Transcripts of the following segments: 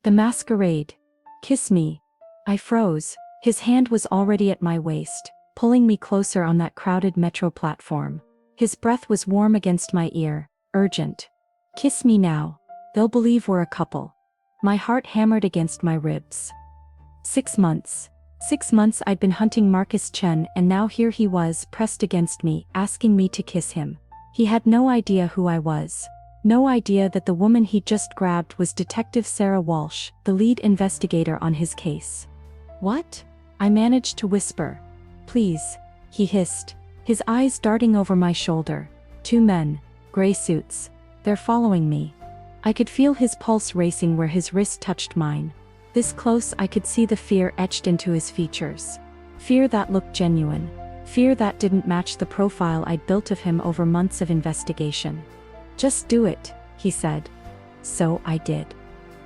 The masquerade. Kiss me. I froze. His hand was already at my waist, pulling me closer on that crowded metro platform. His breath was warm against my ear, urgent. Kiss me now. They'll believe we're a couple. My heart hammered against my ribs. 6 months. 6 months I'd been hunting Marcus Chen, and now here he was, pressed against me, asking me to kiss him. He had no idea who I was. No idea that the woman he'd just grabbed was Detective Sarah Walsh, the lead investigator on his case. What? I managed to whisper. Please, he hissed, his eyes darting over my shoulder. 2 men, gray suits. They're following me. I could feel his pulse racing where his wrist touched mine. This close I could see the fear etched into his features. Fear that looked genuine. Fear that didn't match the profile I'd built of him over months of investigation. Just do it, he said. So I did.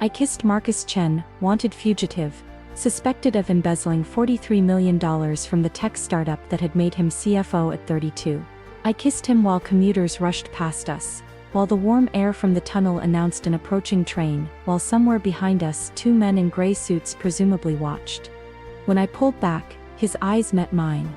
I kissed Marcus Chen, wanted fugitive, suspected of embezzling $43 million from the tech startup that had made him CFO at 32. I kissed him while commuters rushed past us, while the warm air from the tunnel announced an approaching train, while somewhere behind us 2 men in gray suits presumably watched. When I pulled back, his eyes met mine.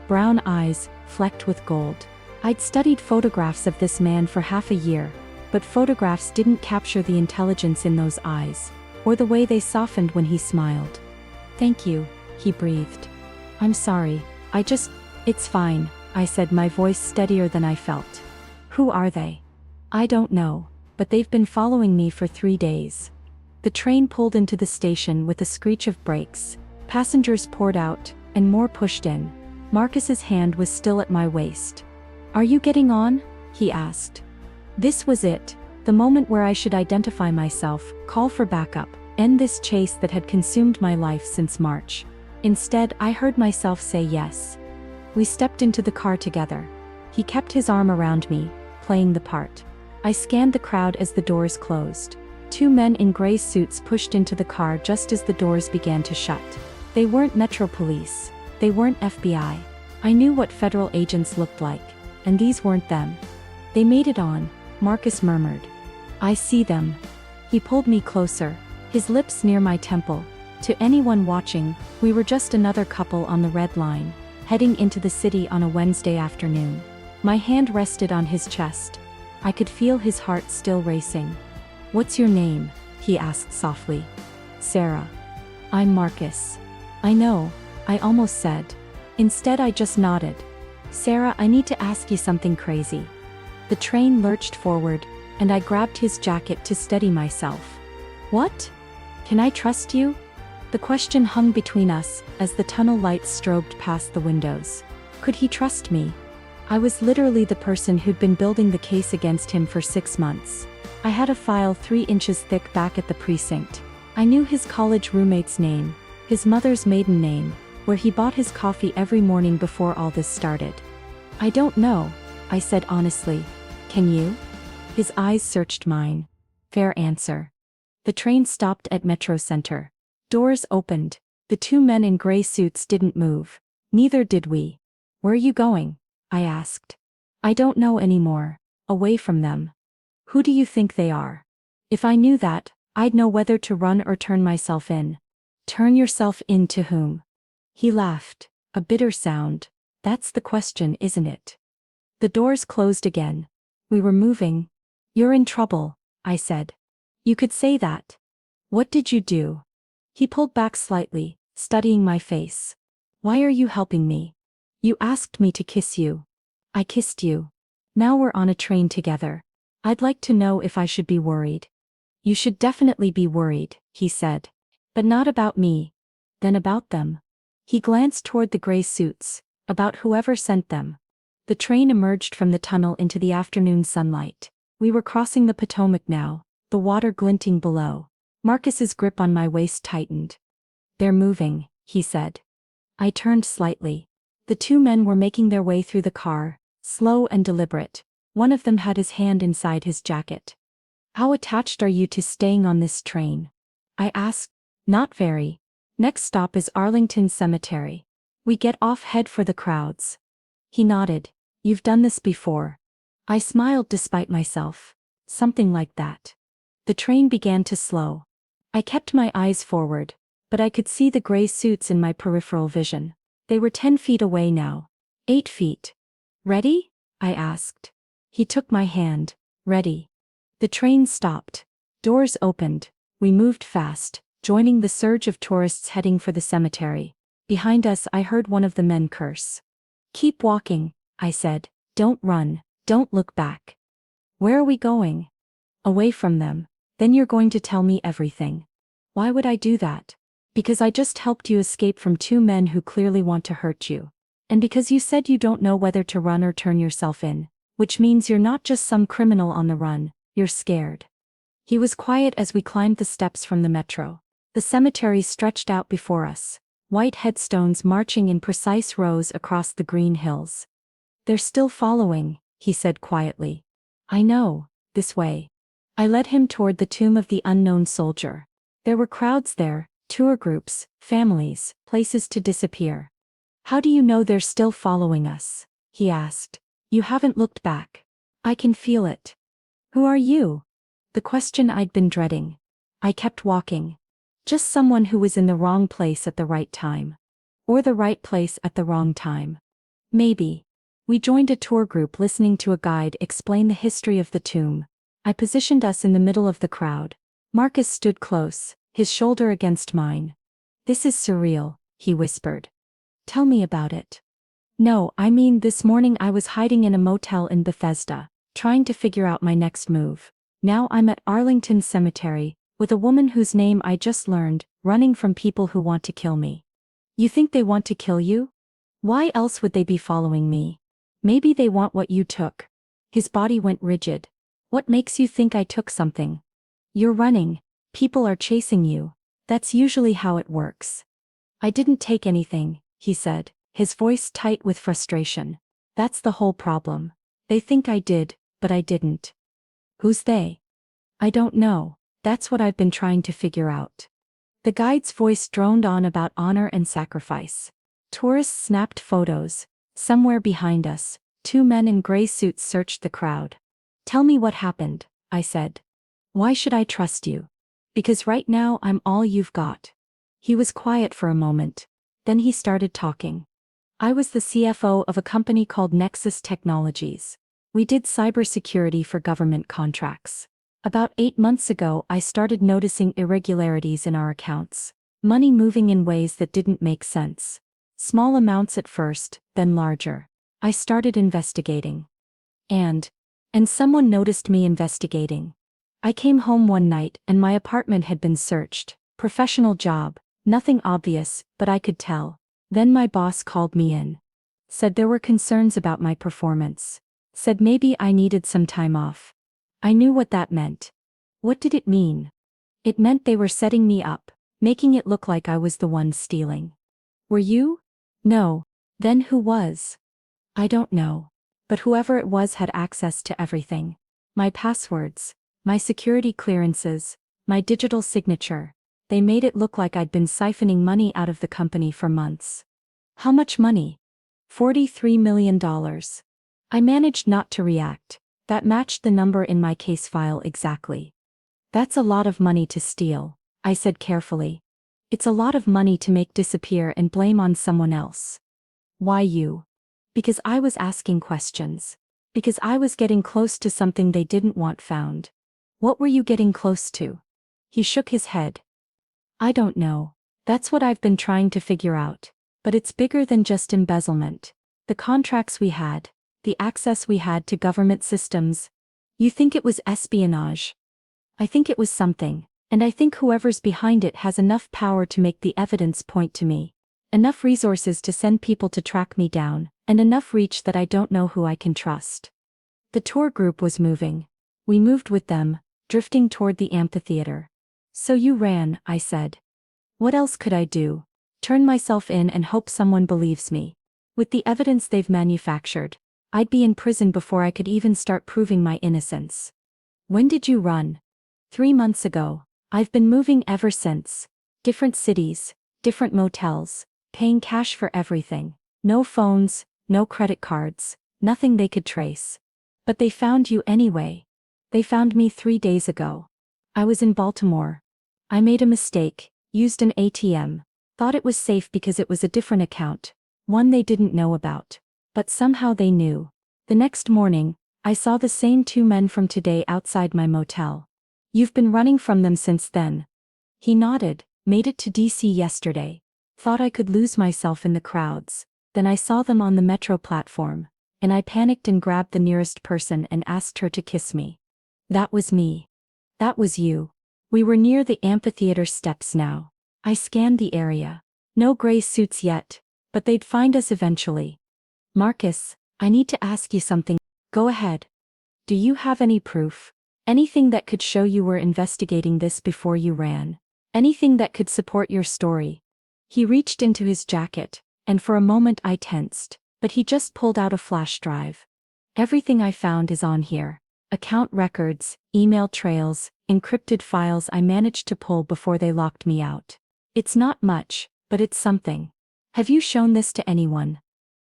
Brown eyes, flecked with gold. I'd studied photographs of this man for half a year, but photographs didn't capture the intelligence in those eyes, or the way they softened when he smiled. Thank you, he breathed. I'm sorry, it's fine, I said, my voice steadier than I felt. Who are they? I don't know, but they've been following me for 3 days. The train pulled into the station with a screech of brakes. Passengers poured out, and more pushed in. Marcus's hand was still at my waist. Are you getting on? He asked. This was it, the moment where I should identify myself, call for backup, end this chase that had consumed my life since March. Instead, I heard myself say yes. We stepped into the car together. He kept his arm around me, playing the part. I scanned the crowd as the doors closed. 2 men in gray suits pushed into the car just as the doors began to shut. They weren't Metro Police. They weren't FBI. I knew what federal agents looked like, and these weren't them. They made it on, Marcus murmured. I see them. He pulled me closer, his lips near my temple. To anyone watching, we were just another couple on the red line, heading into the city on a Wednesday afternoon. My hand rested on his chest. I could feel his heart still racing. What's your name? He asked softly. Sarah. I'm Marcus. I know, I almost said. Instead I just nodded. Sarah, I need to ask you something crazy. The train lurched forward, and I grabbed his jacket to steady myself. What? Can I trust you? The question hung between us as the tunnel lights strobed past the windows. Could he trust me? I was literally the person who'd been building the case against him for 6 months. I had a file 3 inches thick back at the precinct. I knew his college roommate's name, his mother's maiden name, where he bought his coffee every morning before all this started. I don't know, I said honestly. Can you? His eyes searched mine. Fair answer. The train stopped at Metro Center. Doors opened. The 2 men in gray suits didn't move. Neither did we. Where are you going? I asked. I don't know anymore. Away from them. Who do you think they are? If I knew that, I'd know whether to run or turn myself in. Turn yourself in to whom? He laughed, a bitter sound. That's the question, isn't it? The doors closed again. We were moving. You're in trouble, I said. You could say that. What did you do? He pulled back slightly, studying my face. Why are you helping me? You asked me to kiss you. I kissed you. Now we're on a train together. I'd like to know if I should be worried. You should definitely be worried, he said. But not about me. Then about them. He glanced toward the gray suits, about whoever sent them. The train emerged from the tunnel into the afternoon sunlight. We were crossing the Potomac now, the water glinting below. Marcus's grip on my waist tightened. They're moving, he said. I turned slightly. The 2 men were making their way through the car, slow and deliberate. One of them had his hand inside his jacket. How attached are you to staying on this train? I asked. Not very. Next stop is Arlington Cemetery. We get off, head for the crowds. He nodded. You've done this before. I smiled despite myself. Something like that. The train began to slow. I kept my eyes forward, but I could see the gray suits in my peripheral vision. They were 10 feet away now. 8 feet. Ready? I asked. He took my hand. Ready. The train stopped. Doors opened. We moved fast, joining the surge of tourists heading for the cemetery. Behind us, I heard one of the men curse. Keep walking, I said. Don't run. Don't look back. Where are we going? Away from them. Then you're going to tell me everything. Why would I do that? Because I just helped you escape from 2 men who clearly want to hurt you. And because you said you don't know whether to run or turn yourself in, which means you're not just some criminal on the run, you're scared. He was quiet as we climbed the steps from the metro. The cemetery stretched out before us, white headstones marching in precise rows across the green hills. They're still following, he said quietly. I know, this way. I led him toward the tomb of the unknown soldier. There were crowds there, tour groups, families, places to disappear. How do you know they're still following us? He asked. You haven't looked back. I can feel it. Who are you? The question I'd been dreading. I kept walking. Just someone who was in the wrong place at the right time. Or the right place at the wrong time. Maybe. We joined a tour group listening to a guide explain the history of the tomb. I positioned us in the middle of the crowd. Marcus stood close, his shoulder against mine. This is surreal, he whispered. Tell me about it. No, I mean this morning I was hiding in a motel in Bethesda, trying to figure out my next move. Now I'm at Arlington Cemetery, with a woman whose name I just learned, running from people who want to kill me. You think they want to kill you? Why else would they be following me? Maybe they want what you took. His body went rigid. What makes you think I took something? You're running. People are chasing you. That's usually how it works. I didn't take anything, he said, his voice tight with frustration. That's the whole problem. They think I did, but I didn't. Who's they? I don't know. That's what I've been trying to figure out. The guide's voice droned on about honor and sacrifice. Tourists snapped photos. Somewhere behind us, 2 men in gray suits searched the crowd. Tell me what happened, I said. Why should I trust you? Because right now I'm all you've got. He was quiet for a moment. Then he started talking. I was the CFO of a company called Nexus Technologies. We did cybersecurity for government contracts. About 8 months ago, I started noticing irregularities in our accounts. Money moving in ways that didn't make sense. Small amounts at first, then larger. I started investigating. And someone noticed me investigating. I came home one night and my apartment had been searched. Professional job, nothing obvious, but I could tell. Then my boss called me in. Said there were concerns about my performance. Said maybe I needed some time off. I knew what that meant. What did it mean? It meant they were setting me up, making it look like I was the one stealing. Were you? No. Then who was? I don't know. But whoever it was had access to everything. My passwords, my security clearances, my digital signature. They made it look like I'd been siphoning money out of the company for months. How much money? $43 million. I managed not to react. That matched the number in my case file exactly. That's a lot of money to steal, I said carefully. It's a lot of money to make disappear and blame on someone else. Why you? Because I was asking questions. Because I was getting close to something they didn't want found. What were you getting close to? He shook his head. I don't know. That's what I've been trying to figure out. But it's bigger than just embezzlement. The contracts we had, the access we had to government systems. You think it was espionage? I think it was something, and I think whoever's behind it has enough power to make the evidence point to me. Enough resources to send people to track me down, and enough reach that I don't know who I can trust. The tour group was moving. We moved with them, drifting toward the amphitheater. So you ran, I said. What else could I do? Turn myself in and hope someone believes me. With the evidence they've manufactured, I'd be in prison before I could even start proving my innocence. When did you run? 3 months ago. I've been moving ever since. Different cities, different motels, paying cash for everything. No phones, no credit cards, nothing they could trace. But they found you anyway. They found me 3 days ago. I was in Baltimore. I made a mistake, used an ATM. Thought it was safe because it was a different account, one they didn't know about. But somehow they knew. The next morning, I saw the same two men from today outside my motel. You've been running from them since then. He nodded. Made it to DC yesterday. Thought I could lose myself in the crowds. Then I saw them on the metro platform, and I panicked and grabbed the nearest person and asked her to kiss me. That was me. That was you. We were near the amphitheater steps now. I scanned the area. No gray suits yet, but they'd find us eventually. Marcus, I need to ask you something. Go ahead. Do you have any proof? Anything that could show you were investigating this before you ran? Anything that could support your story? He reached into his jacket, and for a moment I tensed, but he just pulled out a flash drive. Everything I found is on here. Account records, email trails, encrypted files I managed to pull before they locked me out. It's not much, but it's something. Have you shown this to anyone?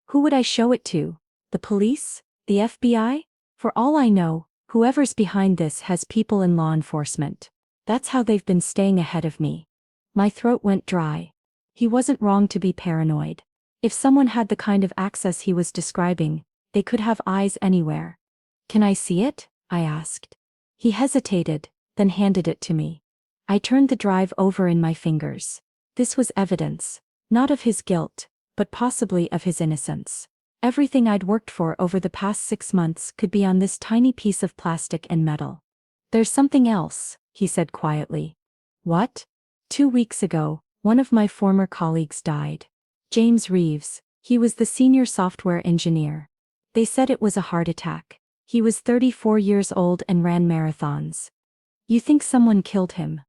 Who would I show it to? The police? The FBI? For all I know, whoever's behind this has people in law enforcement. That's how they've been staying ahead of me. My throat went dry. He wasn't wrong to be paranoid. If someone had the kind of access he was describing, they could have eyes anywhere. Can I see it? I asked. He hesitated, then handed it to me. I turned the drive over in my fingers. This was evidence, not of his guilt, but possibly of his innocence. Everything I'd worked for over the past 6 months could be on this tiny piece of plastic and metal. There's something else, he said quietly. What? 2 weeks ago, one of my former colleagues died. James Reeves. He was the senior software engineer. They said it was a heart attack. He was 34 years old and ran marathons. You think someone killed him?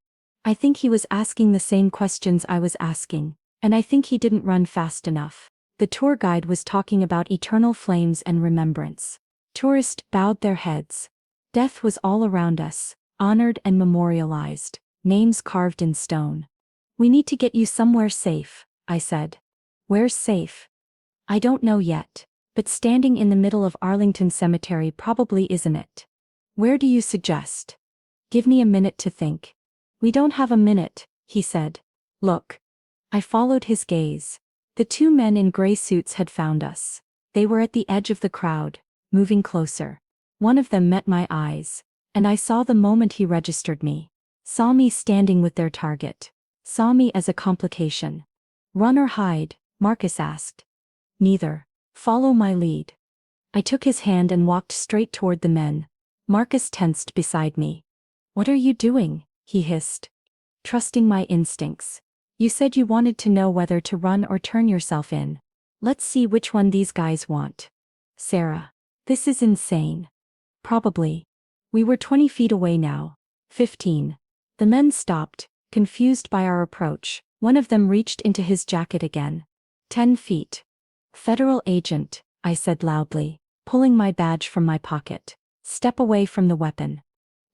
I think he was asking the same questions I was asking, and I think he didn't run fast enough. The tour guide was talking about eternal flames and remembrance. Tourists bowed their heads. Death was all around us, honored and memorialized, names carved in stone. We need to get you somewhere safe, I said. Where's safe? I don't know yet, but standing in the middle of Arlington Cemetery probably isn't it. Where do you suggest? Give me a minute to think. We don't have a minute, he said. Look. I followed his gaze. The two men in gray suits had found us. They were at the edge of the crowd, moving closer. One of them met my eyes, and I saw the moment he registered me. Saw me standing with their target. Saw me as a complication. Run or hide? Marcus asked. Neither. Follow my lead. I took his hand and walked straight toward the men. Marcus tensed beside me. What are you doing? He hissed. Trusting my instincts. You said you wanted to know whether to run or turn yourself in. Let's see which one these guys want. Sarah. This is insane. Probably. We were 20 feet away now. 15. The men stopped, confused by our approach. One of them reached into his jacket again. 10 feet. Federal agent, I said loudly, pulling my badge from my pocket. Step away from the weapon.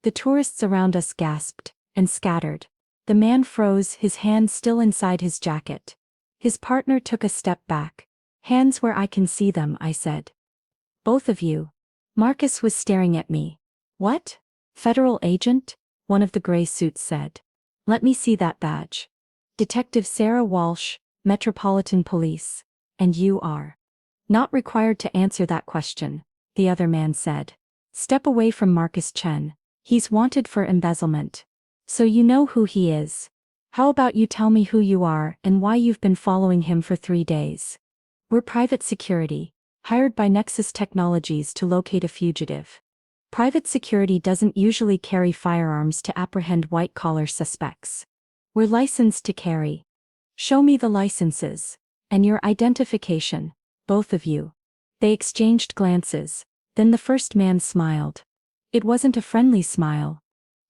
The tourists around us gasped and scattered. The man froze, his hand still inside his jacket. His partner took a step back. Hands where I can see them, I said. Both of you. Marcus was staring at me. What? Federal agent? One of the gray suits said. Let me see that badge. Detective Sarah Walsh, Metropolitan Police. And you are? Not required to answer that question, the other man said. Step away from Marcus Chen. He's wanted for embezzlement. So you know who he is. How about you tell me who you are and why you've been following him for 3 days? We're private security, hired by Nexus Technologies to locate a fugitive. Private security doesn't usually carry firearms to apprehend white-collar suspects. We're licensed to carry. Show me the licenses. And your identification, both of you. They exchanged glances, then the first man smiled. It wasn't a friendly smile.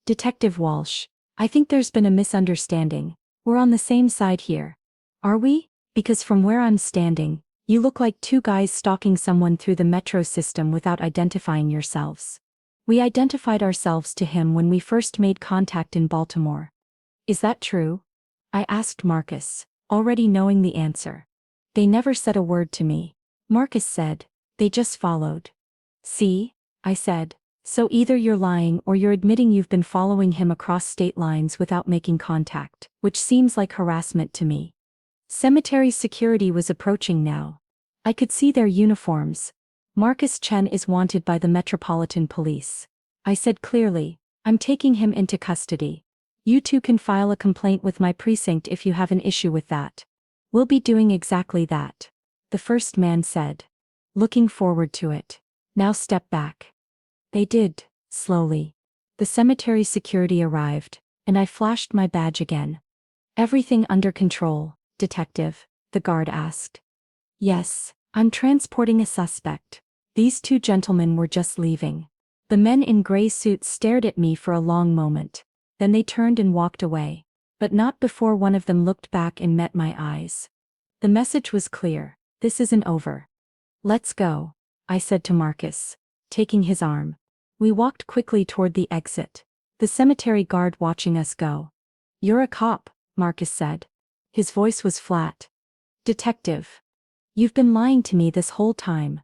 Detective Walsh, I think there's been a misunderstanding. We're on the same side here. Are we? Because from where I'm standing, you look like two guys stalking someone through the metro system without identifying yourselves. We identified ourselves to him when we first made contact in Baltimore. Is that true? I asked Marcus, already knowing the answer. They never said a word to me. Marcus said, they just followed. See? I said, So either you're lying or you're admitting you've been following him across state lines without making contact, which seems like harassment to me. Cemetery security was approaching now. I could see their uniforms. Marcus Chen is wanted by the Metropolitan Police. I said clearly, I'm taking him into custody. You two can file a complaint with my precinct if you have an issue with that. We'll be doing exactly that. The first man said. Looking forward to it. Now step back. They did, slowly. The cemetery security arrived, and I flashed my badge again. Everything under control, detective, the guard asked. Yes, I'm transporting a suspect. These two gentlemen were just leaving. The men in gray suits stared at me for a long moment. Then they turned and walked away. But not before one of them looked back and met my eyes. The message was clear. This isn't over. Let's go, I said to Marcus, taking his arm. We walked quickly toward the exit. The cemetery guard watching us go. You're a cop, Marcus said. His voice was flat. Detective. You've been lying to me this whole time.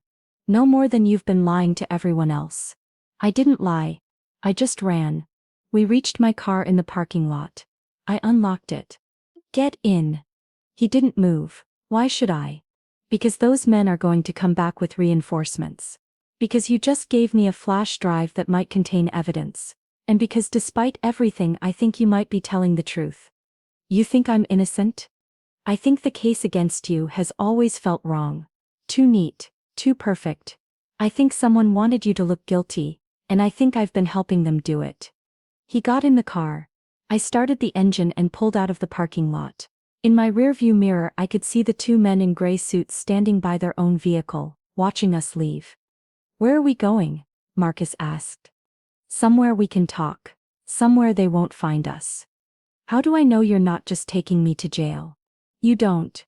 No more than you've been lying to everyone else. I didn't lie. I just ran. We reached my car in the parking lot. I unlocked it. Get in. He didn't move. Why should I? Because those men are going to come back with reinforcements. Because you just gave me a flash drive that might contain evidence. And because despite everything I think you might be telling the truth. You think I'm innocent? I think the case against you has always felt wrong. Too neat, too perfect. I think someone wanted you to look guilty, and I think I've been helping them do it. He got in the car. I started the engine and pulled out of the parking lot. In my rearview mirror I could see the two men in gray suits standing by their own vehicle, watching us leave. Where are we going? Marcus asked. Somewhere we can talk. Somewhere they won't find us. How do I know you're not just taking me to jail? You don't.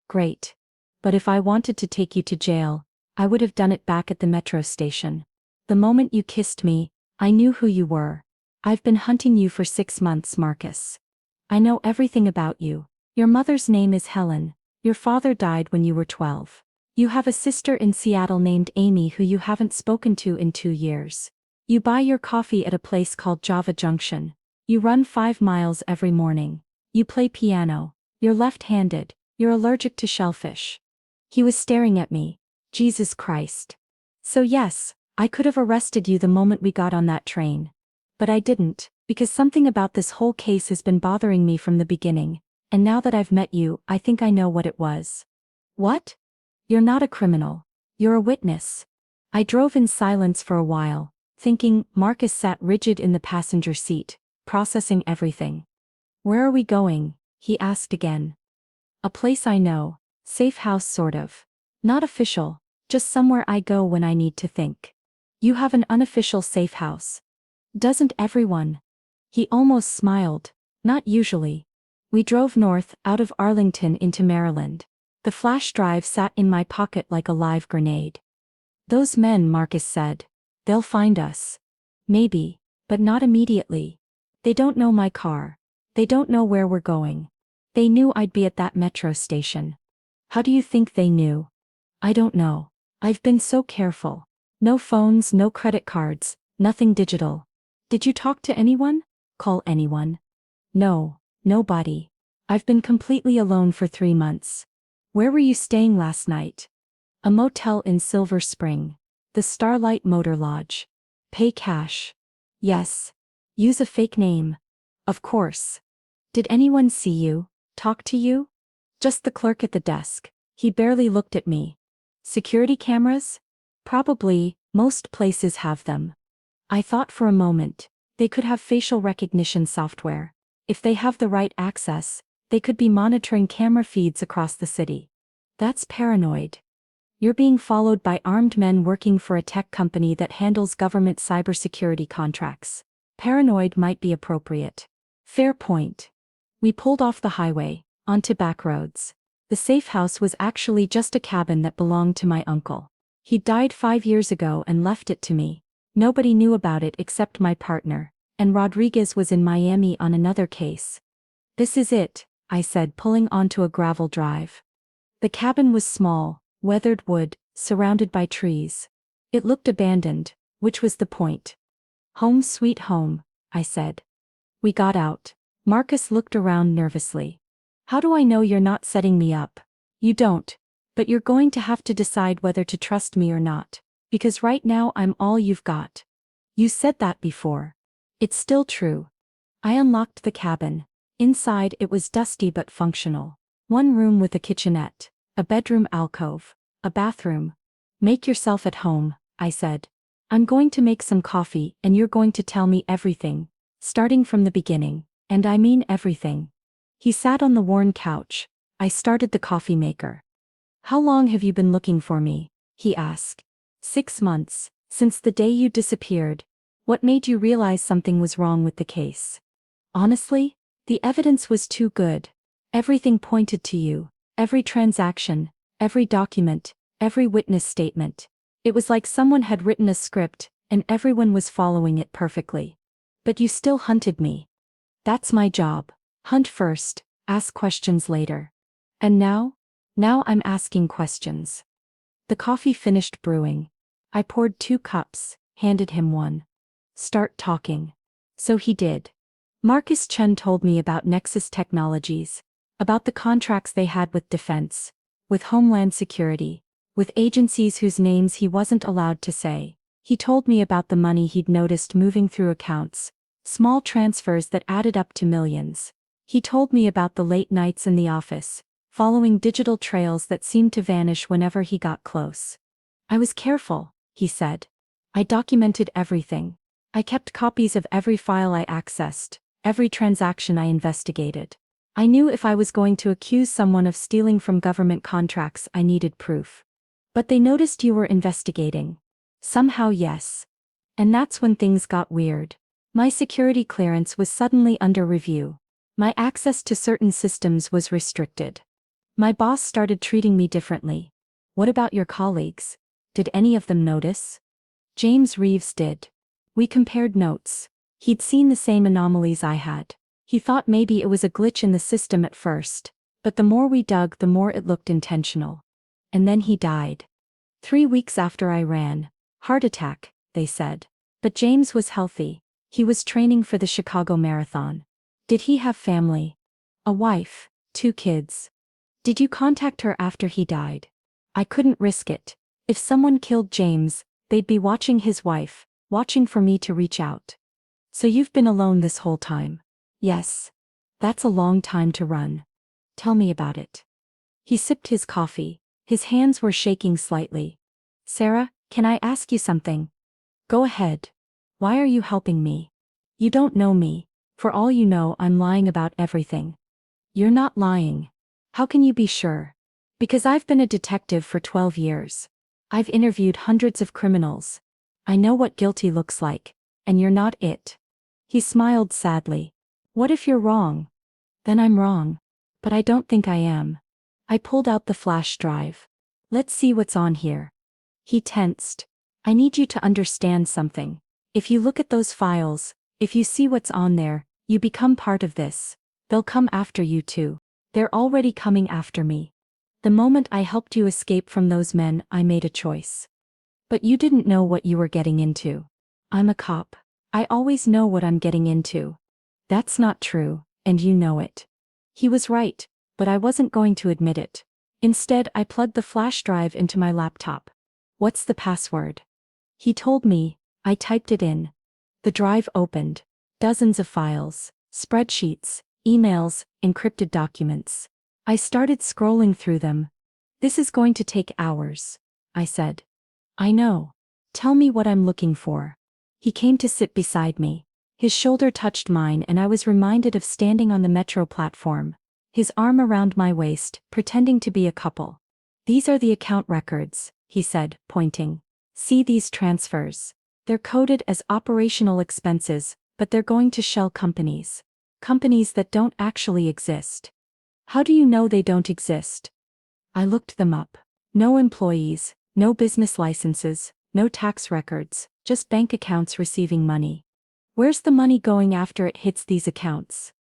Great. But if I wanted to take you to jail, I would have done it back at the metro station. The moment you kissed me, I knew who you were. I've been hunting you for 6 months, Marcus. I know everything about you. Your mother's name is Helen. Your father died when you were 12. You have a sister in Seattle named Amy who you haven't spoken to in 2 years. You buy your coffee at a place called Java Junction. You run 5 miles every morning. You play piano. You're left-handed. You're allergic to shellfish. He was staring at me. Jesus Christ. So yes, I could have arrested you the moment we got on that train. But I didn't, because something about this whole case has been bothering me from the beginning, and now that I've met you, I think I know what it was. What? You're not a criminal. You're a witness. I drove in silence for a while, thinking. Marcus sat rigid in the passenger seat, processing everything. Where are we going? He asked again. A place I know. Safe house sort of. Not official, just somewhere I go when I need to think. You have an unofficial safe house. Doesn't everyone? He almost smiled. Not usually. We drove north, out of Arlington into Maryland. The flash drive sat in my pocket like a live grenade. Those men, Marcus said. They'll find us. Maybe, but not immediately. They don't know my car. They don't know where we're going. They knew I'd be at that metro station. How do you think they knew? I don't know. I've been so careful. No phones, no credit cards, nothing digital. Did you talk to anyone? Call anyone? No, nobody. I've been completely alone for 3 months. Where were you staying last night? A motel in Silver Spring. The Starlight Motor Lodge. Pay cash. Yes. Use a fake name. Of course. Did anyone see you? Talk to you? Just the clerk at the desk. He barely looked at me. Security cameras? Probably, most places have them. I thought for a moment. They could have facial recognition software. If they have the right access, they could be monitoring camera feeds across the city. That's paranoid. You're being followed by armed men working for a tech company that handles government cybersecurity contracts. Paranoid might be appropriate. Fair point. We pulled off the highway, onto back roads. The safe house was actually just a cabin that belonged to my uncle. He died 5 years ago and left it to me. Nobody knew about it except my partner, and Rodriguez was in Miami on another case. This is it, I said, pulling onto a gravel drive. The cabin was small, weathered wood, surrounded by trees. It looked abandoned, which was the point. Home sweet home, I said. We got out. Marcus looked around nervously. How do I know you're not setting me up? You don't. But you're going to have to decide whether to trust me or not. Because right now I'm all you've got. You said that before. It's still true. I unlocked the cabin. Inside it was dusty but functional. One room with a kitchenette, a bedroom alcove, a bathroom. Make yourself at home, I said. I'm going to make some coffee and you're going to tell me everything, starting from the beginning, and I mean everything. He sat on the worn couch. I started the coffee maker. How long have you been looking for me? He asked. 6 months, since the day you disappeared. What made you realize something was wrong with the case? Honestly, the evidence was too good. Everything pointed to you. Every transaction, every document, every witness statement. It was like someone had written a script, and everyone was following it perfectly. But you still hunted me. That's my job. Hunt first, ask questions later. And now? Now I'm asking questions. The coffee finished brewing. I poured 2 cups, handed him one. Start talking. So he did. Marcus Chen told me about Nexus Technologies, about the contracts they had with defense, with Homeland Security, with agencies whose names he wasn't allowed to say. He told me about the money he'd noticed moving through accounts, small transfers that added up to millions. He told me about the late nights in the office, following digital trails that seemed to vanish whenever he got close. I was careful, he said. I documented everything. I kept copies of every file I accessed, every transaction I investigated. I knew if I was going to accuse someone of stealing from government contracts, I needed proof. But they noticed you were investigating. Somehow, yes. And that's when things got weird. My security clearance was suddenly under review. My access to certain systems was restricted. My boss started treating me differently. What about your colleagues? Did any of them notice? James Reeves did. We compared notes. He'd seen the same anomalies I had. He thought maybe it was a glitch in the system at first, but the more we dug, the more it looked intentional. And then he died. 3 weeks after I ran. Heart attack, they said. But James was healthy. He was training for the Chicago Marathon. Did he have family? A wife, 2 kids. Did you contact her after he died? I couldn't risk it. If someone killed James, they'd be watching his wife, watching for me to reach out. So you've been alone this whole time? Yes. That's a long time to run. Tell me about it. He sipped his coffee. His hands were shaking slightly. Sarah, can I ask you something? Go ahead. Why are you helping me? You don't know me. For all you know, I'm lying about everything. You're not lying. How can you be sure? Because I've been a detective for 12 years. I've interviewed hundreds of criminals. I know what guilty looks like, and you're not it. He smiled sadly. What if you're wrong? Then I'm wrong. But I don't think I am. I pulled out the flash drive. Let's see what's on here. He tensed. I need you to understand something. If you look at those files, if you see what's on there, you become part of this. They'll come after you too. They're already coming after me. The moment I helped you escape from those men, I made a choice. But you didn't know what you were getting into. I'm a cop. I always know what I'm getting into. That's not true, and you know it. He was right, but I wasn't going to admit it. Instead, I plugged the flash drive into my laptop. What's the password? He told me. I typed it in. The drive opened. Dozens of files, spreadsheets, emails, encrypted documents. I started scrolling through them. This is going to take hours, I said. I know. Tell me what I'm looking for. He came to sit beside me. His shoulder touched mine and I was reminded of standing on the metro platform. His arm around my waist, pretending to be a couple. These are the account records, he said, pointing. See these transfers. They're coded as operational expenses, but they're going to shell companies. Companies that don't actually exist. How do you know they don't exist? I looked them up. No employees, no business licenses, no tax records, just bank accounts receiving money. Where's the money going after it hits these accounts?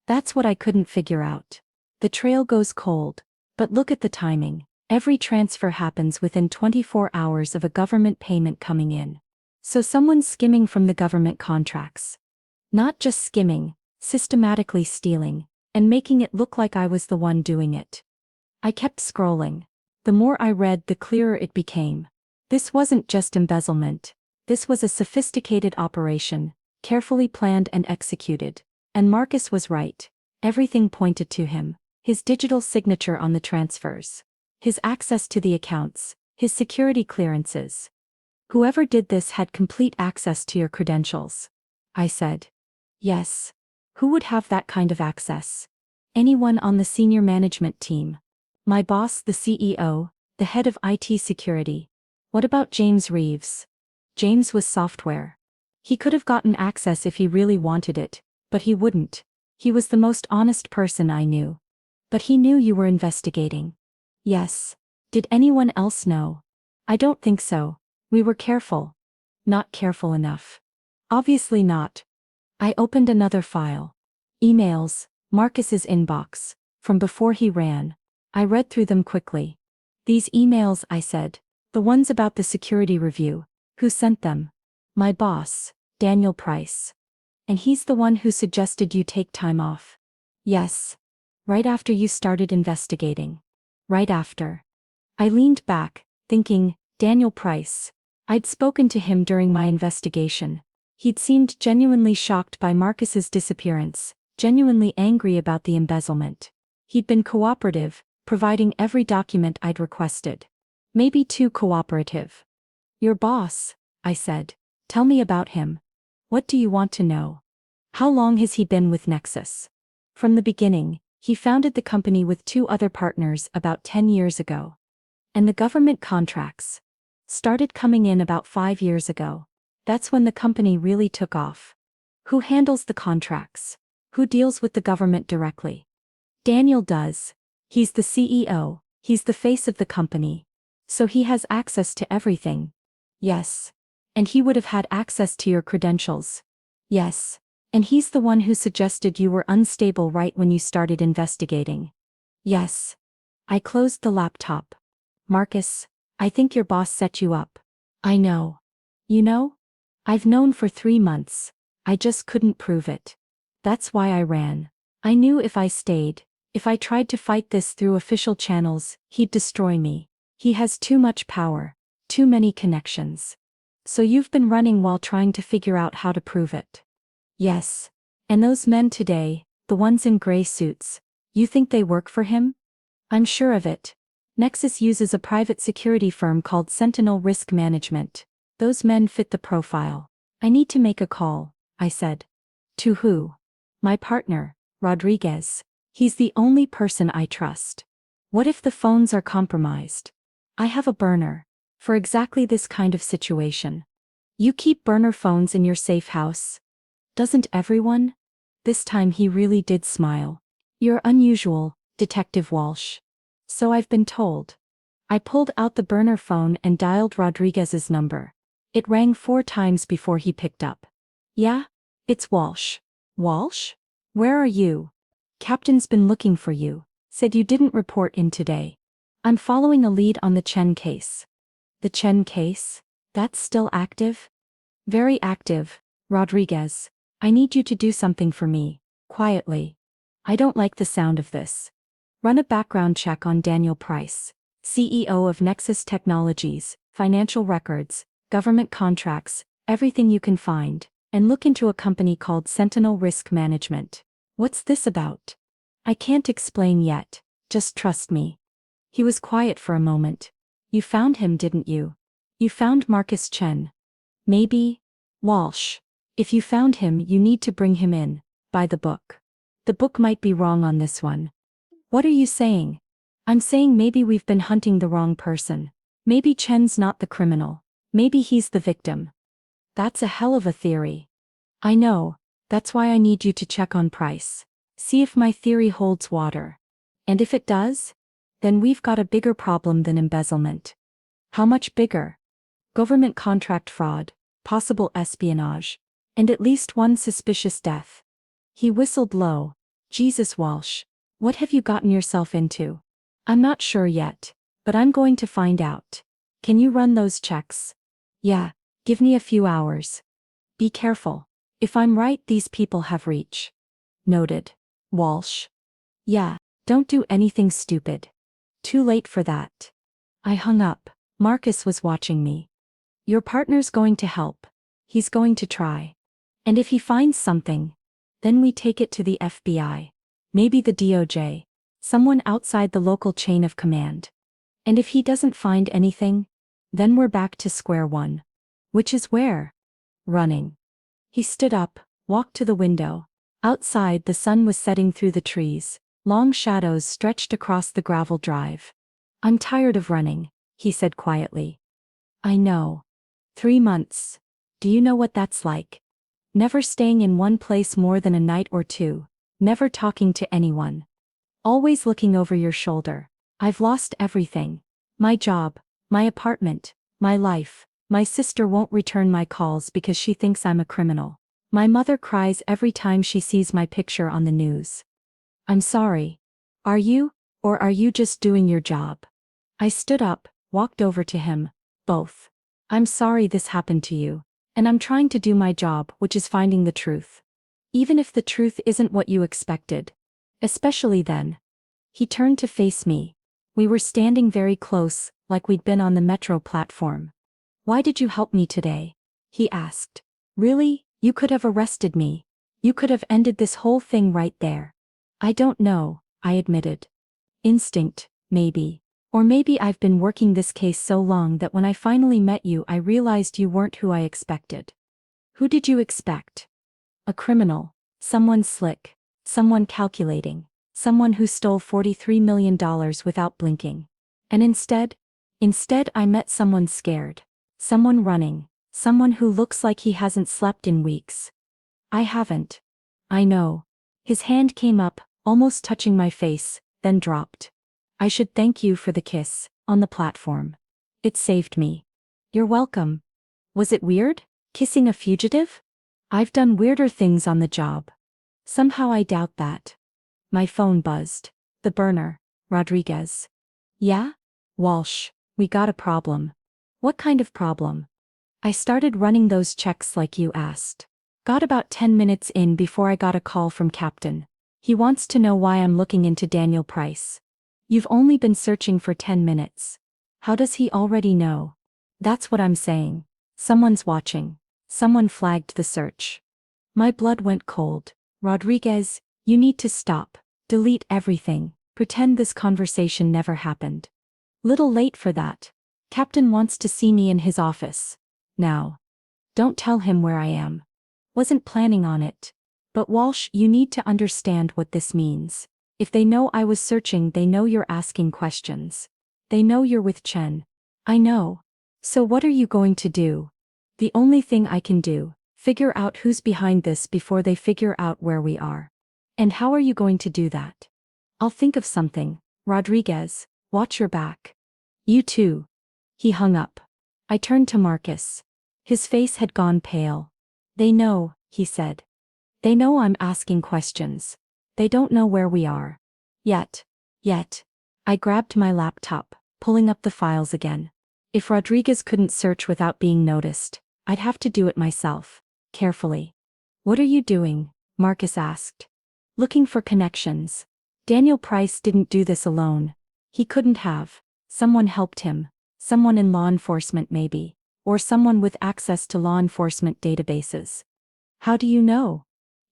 That's what I couldn't figure out. The trail goes cold. But look at the timing. Every transfer happens within 24 hours of a government payment coming in. So someone's skimming from the government contracts. Not just skimming, systematically stealing, and making it look like I was the one doing it. I kept scrolling. The more I read, the clearer it became. This wasn't just embezzlement. This was a sophisticated operation, carefully planned and executed. And Marcus was right. Everything pointed to him. His digital signature on the transfers. His access to the accounts. His security clearances. Whoever did this had complete access to your credentials. I said. Yes. Who would have that kind of access? Anyone on the senior management team. My boss, the CEO, the head of IT security. What about James Reeves? James was software. He could have gotten access if he really wanted it, but he wouldn't. He was the most honest person I knew. But he knew you were investigating. Yes. Did anyone else know? I don't think so. We were careful. Not careful enough. Obviously not. I opened another file. Emails, Marcus's inbox, from before he ran. I read through them quickly. These emails, I said. The ones about the security review. Who sent them? My boss, Daniel Price. And he's the one who suggested you take time off. Yes. Right after you started investigating. Right after. I leaned back, thinking, Daniel Price. I'd spoken to him during my investigation. He'd seemed genuinely shocked by Marcus's disappearance, genuinely angry about the embezzlement. He'd been cooperative, providing every document I'd requested. Maybe too cooperative. Your boss, I said. Tell me about him. What do you want to know? How long has he been with Nexus? From the beginning, he founded the company with 2 other partners about 10 years ago. And the government contracts started coming in about 5 years ago. That's when the company really took off. Who handles the contracts? Who deals with the government directly? Daniel does. He's the CEO, he's the face of the company. So he has access to everything. Yes. And he would have had access to your credentials. Yes. And he's the one who suggested you were unstable right when you started investigating. Yes. I closed the laptop. Marcus, I think your boss set you up. I know. You know? I've known for 3 months. I just couldn't prove it. That's why I ran. I knew if I stayed, if I tried to fight this through official channels, he'd destroy me. He has too much power, too many connections. So you've been running while trying to figure out how to prove it. Yes. And those men today, the ones in gray suits, you think they work for him? I'm sure of it. Nexus uses a private security firm called Sentinel Risk Management. Those men fit the profile. I need to make a call, I said. To who? My partner, Rodriguez. He's the only person I trust. What if the phones are compromised? I have a burner. For exactly this kind of situation. You keep burner phones in your safe house? Doesn't everyone? This time he really did smile. You're unusual, Detective Walsh. So I've been told. I pulled out the burner phone and dialed Rodriguez's number. It rang 4 times before he picked up. Yeah? It's Walsh. Walsh? Where are you? Captain's been looking for you. Said you didn't report in today. I'm following a lead on the Chen case. The Chen case? That's still active? Very active, Rodriguez. I need you to do something for me, quietly. I don't like the sound of this. Run a background check on Daniel Price, CEO of Nexus Technologies, financial records, government contracts, everything you can find, and look into a company called Sentinel Risk Management. What's this about? I can't explain yet, just trust me. He was quiet for a moment. You found him, didn't you? You found Marcus Chen. Maybe? Walsh. If you found him, you need to bring him in, by the book. The book might be wrong on this one. What are you saying? I'm saying maybe we've been hunting the wrong person. Maybe Chen's not the criminal. Maybe he's the victim. That's a hell of a theory. I know, that's why I need you to check on Price. See if my theory holds water. And if it does? Then we've got a bigger problem than embezzlement. How much bigger? Government contract fraud, possible espionage, and at least one suspicious death. He whistled low. Jesus, Walsh. What have you gotten yourself into? I'm not sure yet, but I'm going to find out. Can you run those checks? Yeah, Give me a few hours. Be careful. If I'm right, these people have reach. Noted. Walsh. Yeah, don't do anything stupid. Too late for that. I hung up. Marcus was watching me. Your partner's going to help. He's going to try. And if he finds something, then we take it to the FBI. Maybe the DOJ. Someone outside the local chain of command. And if he doesn't find anything, then we're back to square one. Which is where? Running. He stood up, walked to the window. Outside, the sun was setting through the trees. Long shadows stretched across the gravel drive. I'm tired of running, he said quietly. I know. 3 months. Do you know what that's like? Never staying in one place more than a night or two. Never talking to anyone. Always looking over your shoulder. I've lost everything. My job, my apartment, my life. My sister won't return my calls because she thinks I'm a criminal. My mother cries every time she sees my picture on the news. I'm sorry. Are you, or are you just doing your job? I stood up, walked over to him. Both. I'm sorry this happened to you. And I'm trying to do my job, which is finding the truth. Even if the truth isn't what you expected. Especially then. He turned to face me. We were standing very close, like we'd been on the metro platform. Why did you help me today? He asked. Really? You could have arrested me. You could have ended this whole thing right there. I don't know, I admitted. Instinct, maybe. Or maybe I've been working this case so long that when I finally met you I realized you weren't who I expected. Who did you expect? A criminal. Someone slick. Someone calculating. Someone who stole $43 million without blinking. And instead I met someone scared. Someone running. Someone who looks like he hasn't slept in weeks. I haven't. I know. His hand came up, almost touching my face, then dropped. I should thank you for the kiss, on the platform. It saved me. You're welcome. Was it weird? Kissing a fugitive? I've done weirder things on the job. Somehow I doubt that. My phone buzzed. The burner. Rodriguez. Yeah? Walsh, we got a problem. What kind of problem? I started running those checks like you asked. Got about 10 minutes in before I got a call from Captain. He wants to know why I'm looking into Daniel Price. You've only been searching for 10 minutes. How does he already know? That's what I'm saying. Someone's watching. Someone flagged the search. My blood went cold. Rodriguez, you need to stop. Delete everything. Pretend this conversation never happened. Little late for that. Captain wants to see me in his office. Now. Don't tell him where I am. Wasn't planning on it. But Walsh, you need to understand what this means. If they know I was searching, they know you're asking questions. They know you're with Chen. I know. So what are you going to do? The only thing I can do, figure out who's behind this before they figure out where we are. And how are you going to do that? I'll think of something. Rodriguez, watch your back. You too. He hung up. I turned to Marcus. His face had gone pale. They know, he said. They know I'm asking questions. They don't know where we are. Yet. I grabbed my laptop, pulling up the files again. If Rodriguez couldn't search without being noticed, I'd have to do it myself, carefully. What are you doing? Marcus asked. Looking for connections. Daniel Price didn't do this alone. He couldn't have. Someone helped him. Someone in law enforcement maybe. Or someone with access to law enforcement databases. How do you know?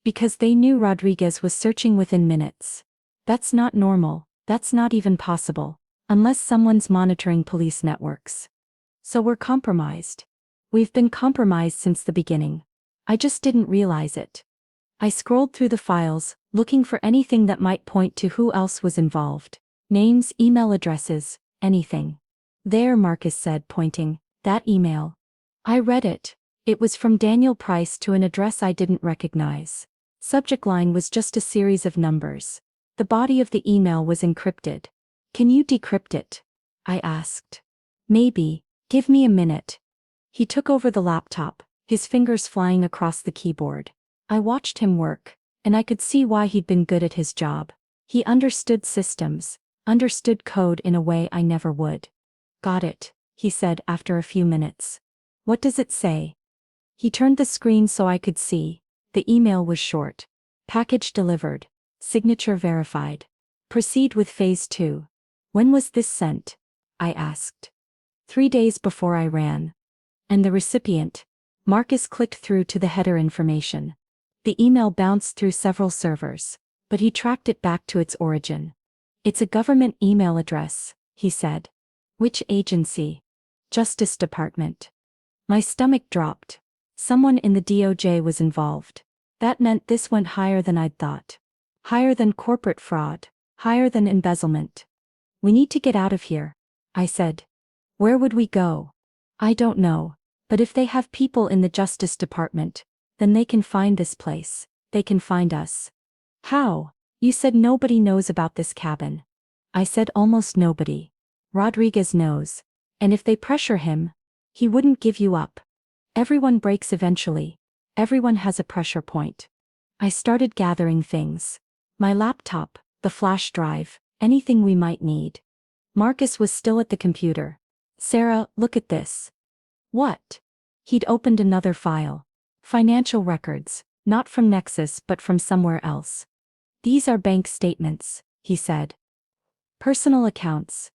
Because they knew Rodriguez was searching within minutes. That's not normal. That's not even possible. Unless someone's monitoring police networks. So we're compromised. We've been compromised since the beginning. I just didn't realize it. I scrolled through the files, looking for anything that might point to who else was involved. Names, email addresses, anything. There, Marcus said, pointing. That email. I read it. It was from Daniel Price to an address I didn't recognize. Subject line was just a series of numbers. The body of the email was encrypted. Can you decrypt it? I asked. Maybe. Give me a minute. He took over the laptop, his fingers flying across the keyboard. I watched him work, and I could see why he'd been good at his job. He understood systems, understood code in a way I never would. Got it, he said after a few minutes. What does it say? He turned the screen so I could see. The email was short. Package delivered. Signature verified. Proceed with phase 2. When was this sent? I asked. 3 days before I ran. And the recipient? Marcus clicked through to the header information. The email bounced through several servers, but he tracked it back to its origin. It's a government email address, he said. Which agency? Justice Department. My stomach dropped. Someone in the DOJ was involved. That meant this went higher than I'd thought. Higher than corporate fraud. Higher than embezzlement. We need to get out of here, I said. Where would we go? I don't know, but if they have people in the Justice Department, then they can find this place. They can find us. How? You said nobody knows about this cabin. I said almost nobody. Rodriguez knows. And if they pressure him, he wouldn't give you up. Everyone breaks eventually. Everyone has a pressure point. I started gathering things. My laptop, the flash drive, anything we might need. Marcus was still at the computer. Sarah, look at this. What? He'd opened another file. Financial records, not from Nexus but from somewhere else. These are bank statements, he said. Personal accounts.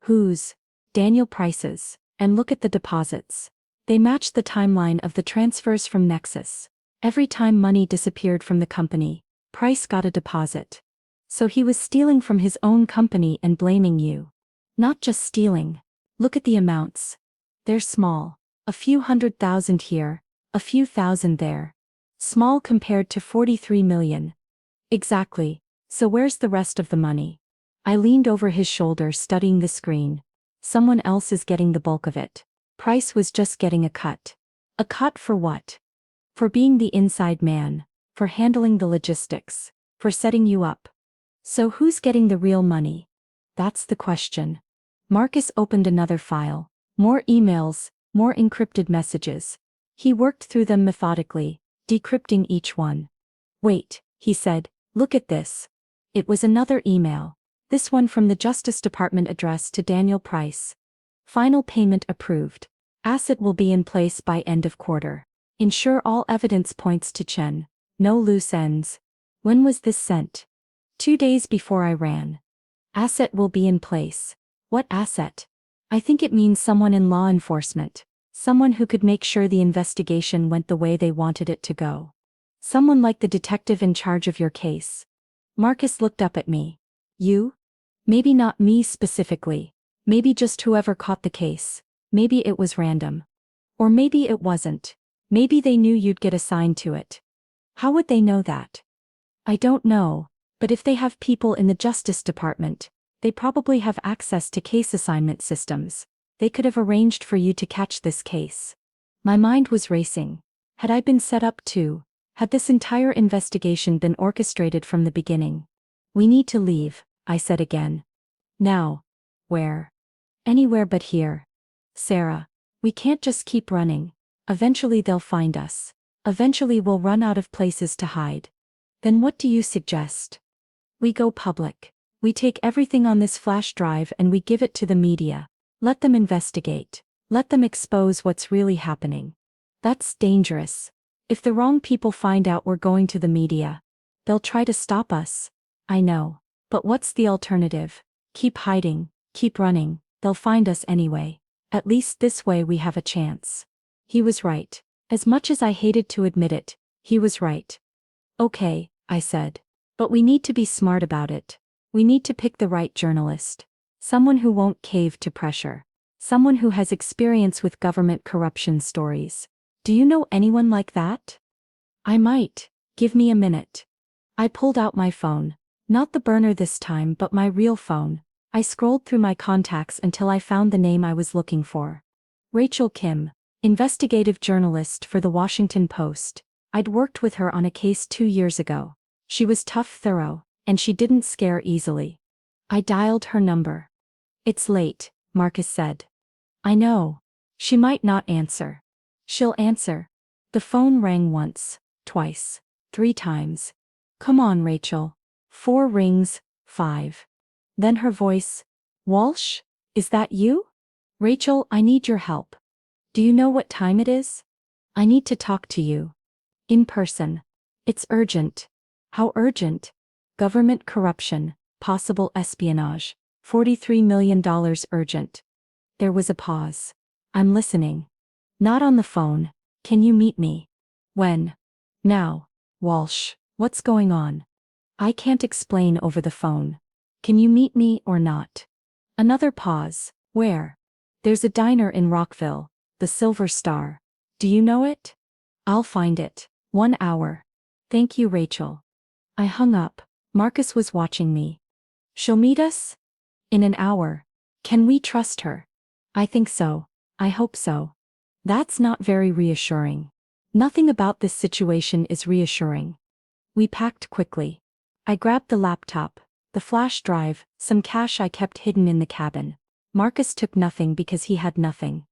Whose? Daniel Price's. And look at the deposits. They match the timeline of the transfers from Nexus. Every time money disappeared from the company, Price got a deposit. So he was stealing from his own company and blaming you. Not just stealing. Look at the amounts. They're small. A few 100,000 here, a few thousand there. Small compared to 43 million. Exactly. So where's the rest of the money? I leaned over his shoulder studying the screen. Someone else is getting the bulk of it. Price was just getting a cut. A cut for what? For being the inside man. For handling the logistics. For setting you up. So who's getting the real money? That's the question. Marcus opened another file. More emails, more encrypted messages. He worked through them methodically, decrypting each one. Wait, he said, look at this. It was another email. This one from the Justice Department addressed to Daniel Price. Final payment approved. Asset will be in place by end of quarter. Ensure all evidence points to Chen. No loose ends. When was this sent? 2 days before I ran. Asset will be in place. What asset? I think it means someone in law enforcement. Someone who could make sure the investigation went the way they wanted it to go. Someone like the detective in charge of your case. Marcus looked up at me. You? Maybe not me specifically. Maybe just whoever caught the case. Maybe it was random. Or maybe it wasn't. Maybe they knew you'd get assigned to it. How would they know that? I don't know, but if they have people in the Justice Department, they probably have access to case assignment systems. They could have arranged for you to catch this case. My mind was racing. Had I been set up too? Had this entire investigation been orchestrated from the beginning? We need to leave, I said again. Now. Where? Anywhere but here. Sarah, we can't just keep running. Eventually they'll find us. Eventually we'll run out of places to hide. Then what do you suggest? We go public. We take everything on this flash drive and we give it to the media. Let them investigate. Let them expose what's really happening. That's dangerous. If the wrong people find out we're going to the media, they'll try to stop us. I know. But what's the alternative? Keep hiding, keep running, they'll find us anyway. At least this way we have a chance. He was right. As much as I hated to admit it, he was right. Okay, I said. But we need to be smart about it. We need to pick the right journalist. Someone who won't cave to pressure. Someone who has experience with government corruption stories. Do you know anyone like that? I might. Give me a minute. I pulled out my phone. Not the burner this time but my real phone. I scrolled through my contacts until I found the name I was looking for. Rachel Kim, investigative journalist for the Washington Post. I'd worked with her on a case 2 years ago. She was tough, thorough, and she didn't scare easily. I dialed her number. It's late, Marcus said. I know. She might not answer. She'll answer. The phone rang once, twice, 3 times. Come on, Rachel. 4 rings, 5. Then her voice. Walsh? Is that you? Rachel, I need your help. Do you know what time it is? I need to talk to you. In person. It's urgent. How urgent? Government corruption, possible espionage, $43 million urgent. There was a pause. I'm listening. Not on the phone. Can you meet me? When? Now. Walsh, what's going on? I can't explain over the phone. Can you meet me or not? Another pause. Where? There's a diner in Rockville, the Silver Star. Do you know it? I'll find it. 1 hour. Thank you, Rachel. I hung up. Marcus was watching me. She'll meet us? In an hour. Can we trust her? I think so. I hope so. That's not very reassuring. Nothing about this situation is reassuring. We packed quickly. I grabbed the laptop, the flash drive, some cash I kept hidden in the cabin. Marcus took nothing because he had nothing.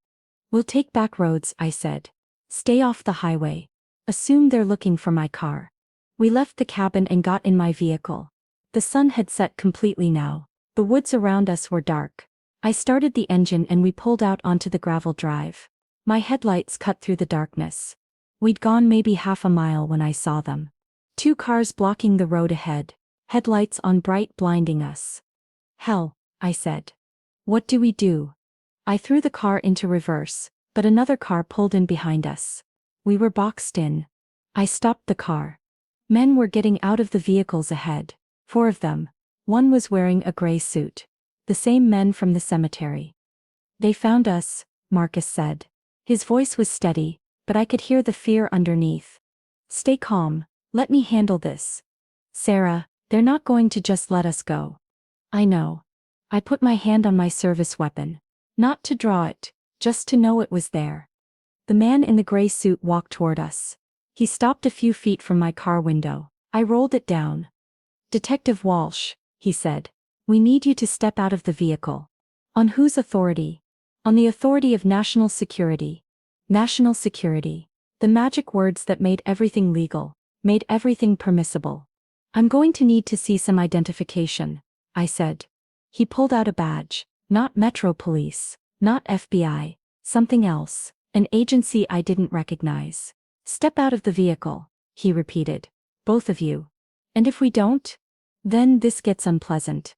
We'll take back roads, I said. Stay off the highway. Assume they're looking for my car. We left the cabin and got in my vehicle. The sun had set completely now. The woods around us were dark. I started the engine and we pulled out onto the gravel drive. My headlights cut through the darkness. We'd gone maybe half a mile when I saw them. 2 cars blocking the road ahead, headlights on bright, blinding us. Hell, I said. What do we do? I threw the car into reverse, but another car pulled in behind us. We were boxed in. I stopped the car. Men were getting out of the vehicles ahead. 4 of them. One was wearing a gray suit. The same men from the cemetery. They found us, Marcus said. His voice was steady, but I could hear the fear underneath. Stay calm, let me handle this. Sarah, they're not going to just let us go. I know. I put my hand on my service weapon. Not to draw it, just to know it was there. The man in the gray suit walked toward us. He stopped a few feet from my car window. I rolled it down. Detective Walsh, he said. We need you to step out of the vehicle. On whose authority? On the authority of national security. National security. The magic words that made everything legal, made everything permissible. I'm going to need to see some identification, I said. He pulled out a badge. Not Metro Police, not FBI, something else, an agency I didn't recognize. Step out of the vehicle, he repeated. Both of you. And if we don't? Then this gets unpleasant.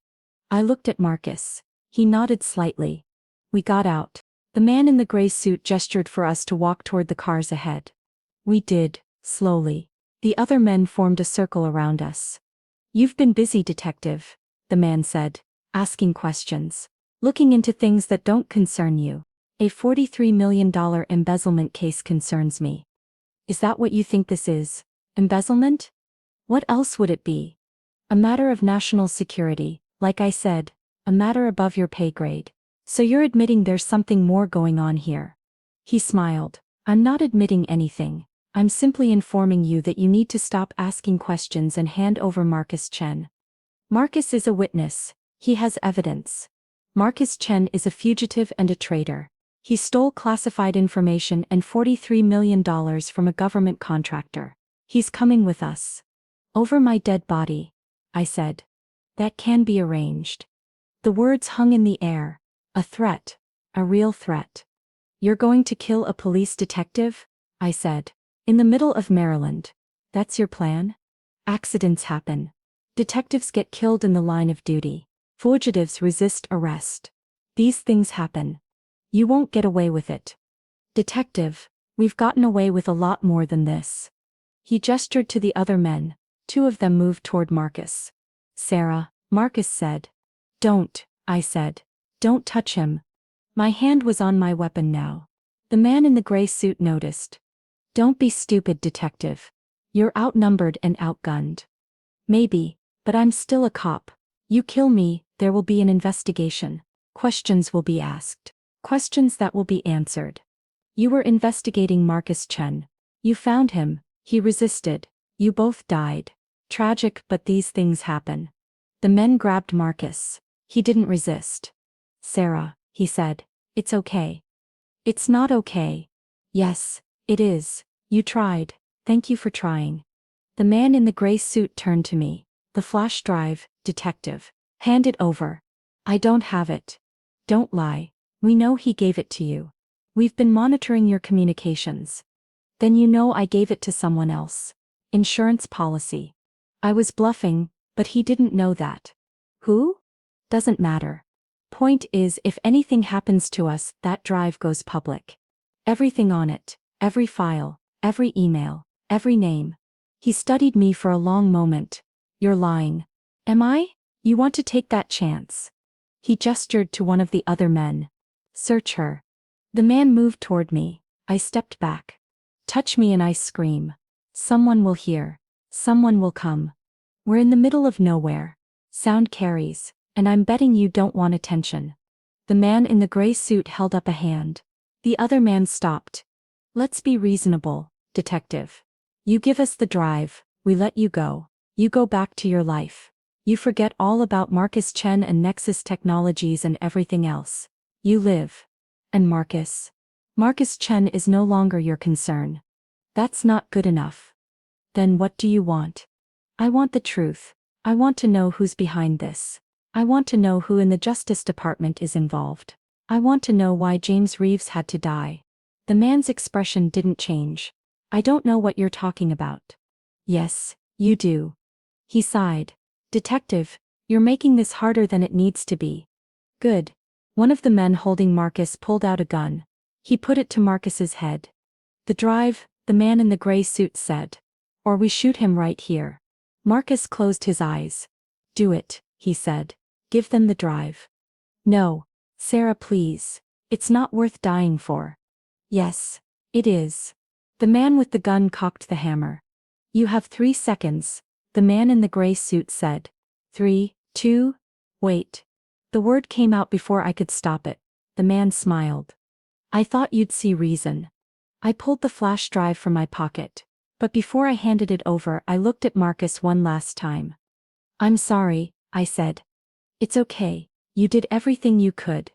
I looked at Marcus. He nodded slightly. We got out. The man in the gray suit gestured for us to walk toward the cars ahead. We did, slowly. The other men formed a circle around us. You've been busy, detective, the man said, asking questions. Looking into things that don't concern you. A $43 million embezzlement case concerns me. Is that what you think this is? Embezzlement? What else would it be? A matter of national security, like I said, a matter above your pay grade. So you're admitting there's something more going on here. He smiled. I'm not admitting anything. I'm simply informing you that you need to stop asking questions and hand over Marcus Chen. Marcus is a witness. He has evidence. Marcus Chen is a fugitive and a traitor. He stole classified information and $43 million from a government contractor. He's coming with us. Over my dead body, I said. That can be arranged. The words hung in the air. A threat. A real threat. You're going to kill a police detective? I said. In the middle of Maryland. That's your plan? Accidents happen. Detectives get killed in the line of duty. Fugitives resist arrest. These things happen. You won't get away with it. Detective, we've gotten away with a lot more than this. He gestured to the other men. 2 of them moved toward Marcus. Sarah, Marcus said. Don't, I said. Don't touch him. My hand was on my weapon now. The man in the gray suit noticed. Don't be stupid, detective. You're outnumbered and outgunned. Maybe, but I'm still a cop. You kill me, there will be an investigation. Questions will be asked. Questions that will be answered. You were investigating Marcus Chen. You found him, he resisted. You both died. Tragic, but these things happen. The men grabbed Marcus. He didn't resist. Sarah, he said, it's okay. It's not okay. Yes, it is. You tried. Thank you for trying. The man in the gray suit turned to me. The flash drive, detective. Hand it over. I don't have it. Don't lie. We know he gave it to you. We've been monitoring your communications. Then you know I gave it to someone else. Insurance policy. I was bluffing, but he didn't know that. Who? Doesn't matter. Point is, if anything happens to us, that drive goes public. Everything on it, every file, every email, every name. He studied me for a long moment. You're lying. Am I? You want to take that chance? He gestured to one of the other men. Search her. The man moved toward me. I stepped back. Touch me and I scream. Someone will hear. Someone will come. We're in the middle of nowhere. Sound carries, and I'm betting you don't want attention. The man in the gray suit held up a hand. The other man stopped. Let's be reasonable, detective. You give us the drive, we let you go. You go back to your life. You forget all about Marcus Chen and Nexus Technologies and everything else. You live. And Marcus? Marcus Chen is no longer your concern. That's not good enough. Then what do you want? I want the truth. I want to know who's behind this. I want to know who in the Justice Department is involved. I want to know why James Reeves had to die. The man's expression didn't change. I don't know what you're talking about. Yes, you do. He sighed. Detective, you're making this harder than it needs to be. Good. One of the men holding Marcus pulled out a gun. He put it to Marcus's head. The drive, the man in the gray suit said. Or we shoot him right here. Marcus closed his eyes. Do it, he said. Give them the drive. No. Sarah, please. It's not worth dying for. Yes, it is. The man with the gun cocked the hammer. You have 3 seconds, the man in the gray suit said. 3, 2, wait. The word came out before I could stop it. The man smiled. I thought you'd see reason. I pulled the flash drive from my pocket. But before I handed it over, I looked at Marcus one last time. I'm sorry, I said. It's okay, you did everything you could.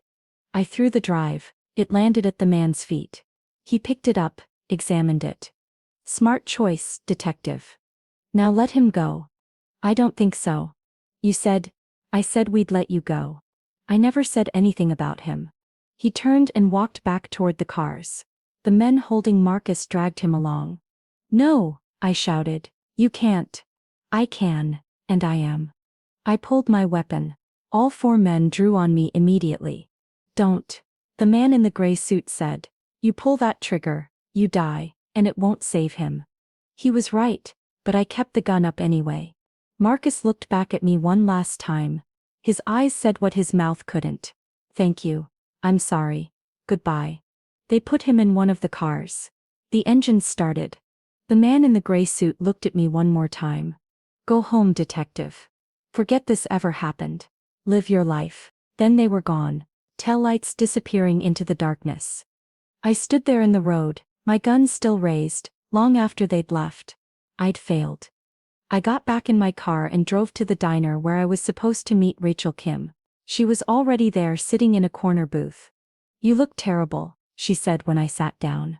I threw the drive, it landed at the man's feet. He picked it up, examined it. Smart choice, detective. Now let him go. I don't think so. You said, I said we'd let you go. I never said anything about him. He turned and walked back toward the cars. The men holding Marcus dragged him along. No, I shouted. You can't. I can, and I am. I pulled my weapon. All 4 men drew on me immediately. Don't. The man in the gray suit said. You pull that trigger, you die, and it won't save him. He was right, but I kept the gun up anyway. Marcus looked back at me one last time. His eyes said what his mouth couldn't. Thank you. I'm sorry. Goodbye. They put him in one of the cars. The engine started. The man in the gray suit looked at me one more time. Go home, detective. Forget this ever happened. Live your life. Then they were gone, taillights disappearing into the darkness. I stood there in the road, my gun still raised, long after they'd left. I'd failed. I got back in my car and drove to the diner where I was supposed to meet Rachel Kim. She was already there sitting in a corner booth. You look terrible, she said when I sat down.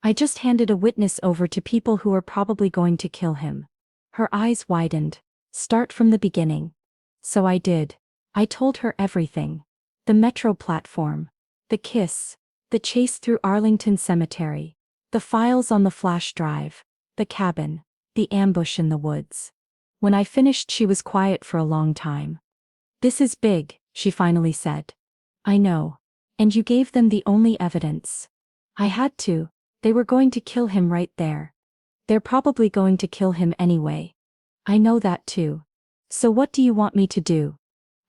I just handed a witness over to people who are probably going to kill him. Her eyes widened. Start from the beginning. So I did. I told her everything. The metro platform. The kiss. The chase through Arlington Cemetery. The files on the flash drive. The cabin. The ambush in the woods. When I finished, she was quiet for a long time. This is big, she finally said. I know. And you gave them the only evidence. I had to. They were going to kill him right there. They're probably going to kill him anyway. I know that too. So what do you want me to do?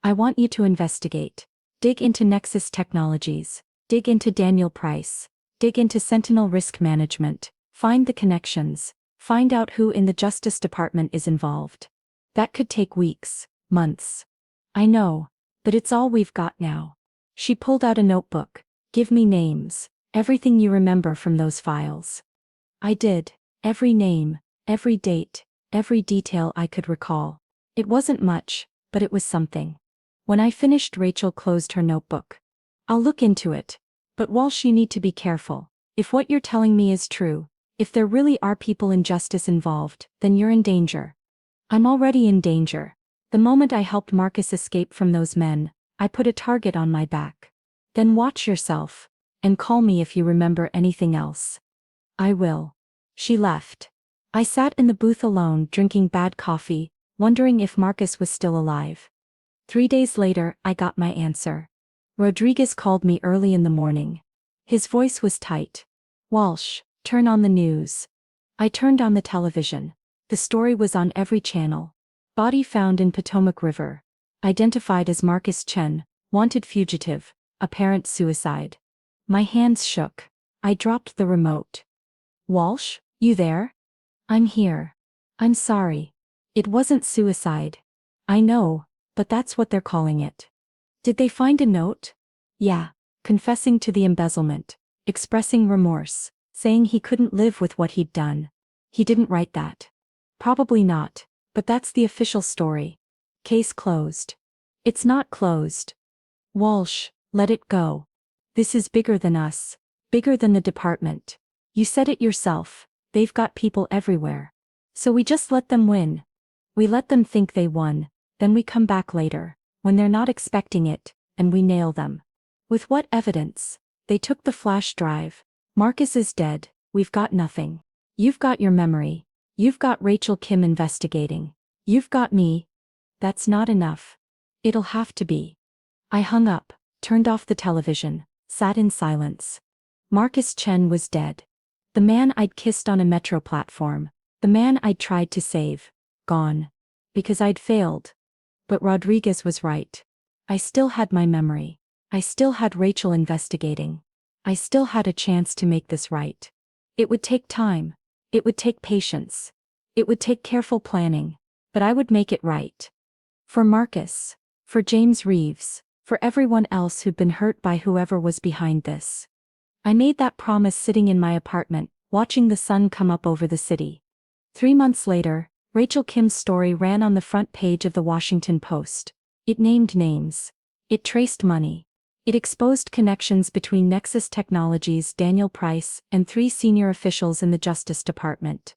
I want you to investigate. Dig into Nexus Technologies. Dig into Daniel Price. Dig into Sentinel Risk Management. Find the connections. Find out who in the Justice Department is involved. That could take weeks, months. I know, but it's all we've got now. She pulled out a notebook. Give me names. Everything you remember from those files. I did. Every name, every date, every detail I could recall. It wasn't much, but it was something. When I finished, Rachel closed her notebook. I'll look into it. But Walsh, you need to be careful. If what you're telling me is true, if there really are people in justice involved, then you're in danger. I'm already in danger. The moment I helped Marcus escape from those men, I put a target on my back. Then watch yourself. And call me if you remember anything else. I will. She left. I sat in the booth alone drinking bad coffee, wondering if Marcus was still alive. 3 days later, I got my answer. Rodriguez called me early in the morning. His voice was tight. Walsh, turn on the news. I turned on the television. The story was on every channel. Body found in Potomac River. Identified as Marcus Chen, wanted fugitive, apparent suicide. My hands shook. I dropped the remote. Walsh, you there? I'm here. I'm sorry. It wasn't suicide. I know, but that's what they're calling it. Did they find a note? Yeah, confessing to the embezzlement, expressing remorse, saying he couldn't live with what he'd done. He didn't write that. Probably not, but that's the official story. Case closed. It's not closed. Walsh, let it go. This is bigger than us, bigger than the department. You said it yourself, they've got people everywhere. So we just let them win. We let them think they won, then we come back later, when they're not expecting it, and we nail them. With what evidence? They took the flash drive. Marcus is dead, we've got nothing. You've got your memory. You've got Rachel Kim investigating. You've got me. That's not enough. It'll have to be. I hung up, turned off the television, sat in silence. Marcus Chen was dead. The man I'd kissed on a metro platform, the man I'd tried to save, gone. Because I'd failed. But Rodriguez was right. I still had my memory. I still had Rachel investigating. I still had a chance to make this right. It would take time. It would take patience. It would take careful planning. But I would make it right. For Marcus. For James Reeves. For everyone else who'd been hurt by whoever was behind this. I made that promise sitting in my apartment, watching the sun come up over the city. 3 months later, Rachel Kim's story ran on the front page of the Washington Post. It named names. It traced money. It exposed connections between Nexus Technologies' Daniel Price and 3 senior officials in the Justice Department.